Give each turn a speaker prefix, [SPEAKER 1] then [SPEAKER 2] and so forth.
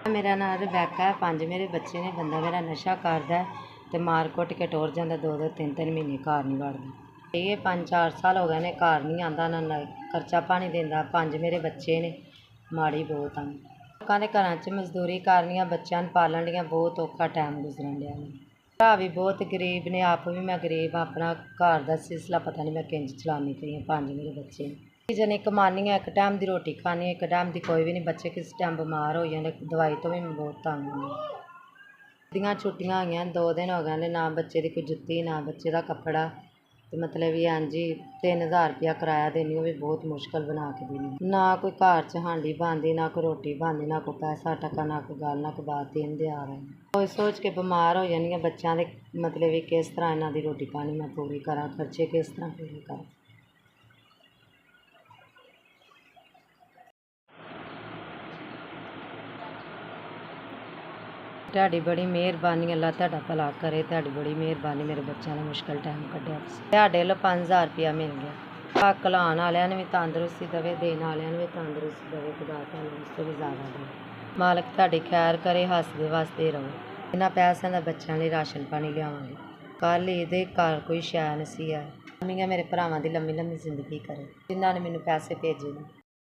[SPEAKER 1] मेरा नाम रिबेका है। 5 मेरे बच्चे ने। बंदा मेरा नशा करदा है ते मार कुट के टुर जांदा। 2-3 महीने घर नहीं वड़दा। ये 5-4 साल हो गए ने घर नहीं आंदा, ना खर्चा पानी देंदा। 5 मेरे बच्चे ने, माड़ी बहुत आ। लोकां दे घरां च मजदूरी करनी, बच्चों नूं पालन लई बहुत औखा टाइम गुजरन दिया। भरा भी बहुत गरीब ने, आप भी मैं गरीब हाँ। अपना घर का सिलसिला पता नहीं मैं किंज चलानी पई हाँ। 5 मेरे बच्चे ने। जने कमानी है, एक टाइम की रोटी खानी है, एक टाइम की कोई भी नहीं। बच्चे किस टाइम बीमार हो जाते, दवाई तो भी मैं बहुत तंग हूँ। दियाँ छुट्टियां हुई 2 दिन हो गए, ना बच्चे की कोई जुत्ती, ना बच्चे का कपड़ा। तो मतलब भी हाँ जी 3000 रुपया किराया देनी, वो भी बहुत मुश्किल बना के देनी। ना कोई घर च हांडी बनती, ना कोई रोटी बनती, ना कोई पैसा टका, ना कोई गल, ना कोई बात। दिन दे आ रहे सोच सोच के बीमार हो जानी है। बच्चों के मतलब भी किस तरह इन्हों की रोटी पानी मैं पूरी करा, खर्चे किस तरह पूरे करा। ਤੁਹਾਡੀ ਬੜੀ ਮਿਹਰਬਾਨੀ, ਅੱਲਾ ਤੁਹਾਡਾ ਭਲਾ ਕਰੇ। ਤੁਹਾਡੀ ਬੜੀ ਮਿਹਰਬਾਨੀ, ਮੇਰੇ ਬੱਚਿਆਂ ਦਾ ਮੁਸ਼ਕਿਲ ਟਾਈਮ ਕੱਢਿਆ ਤੁਸੀਂ। ਤੁਹਾਡੇ ਵੱਲੋਂ 5000 ਰੁਪਇਆ ਮਿਲ ਗਿਆ। ਹੱਕ ਲਾਉਣ ਵਾਲਿਆਂ ਨੂੰ ਵੀ ਤੰਦਰੁਸਤੀ ਦੇਵੇ, ਦੇਣ ਵਾਲਿਆਂ ਨੂੰ ਵੀ ਤੰਦਰੁਸਤੀ ਦੇਵੇ। ਖੁਦਾ ਤੁਹਾਨੂੰ ਉਸ ਤੋਂ ਵੀ ਜ਼ਿਆਦਾ ਦੇਵੇ। ਮਾਲਕ ਤੁਹਾਡੀ ਖੈਰ ਕਰੇ, ਹੱਸਦੇ ਵਸਦੇ ਰਹੋ। ਇਹਨਾਂ ਪੈਸਿਆਂ ਦਾ ਬੱਚਿਆਂ ਲਈ ਰਾਸ਼ਨ ਪਾਣੀ ਲਿਆਵਾਂਗੇ। ਕੱਲ੍ਹ ਇਹਦੇ ਘਰ ਕੋਈ ਸ਼ੈ ਨਸੀਹ ਹੈ। ਮੇਰੇ ਭਰਾਵਾਂ ਦੀ ਲੰਮੀ ਲੰਮੀ ਜ਼ਿੰਦਗੀ ਕਰੇ, ਜਿਨ੍ਹਾਂ ਨੇ ਮੈਨੂੰ ਪੈਸੇ ਭੇਜੇ ਨੇ।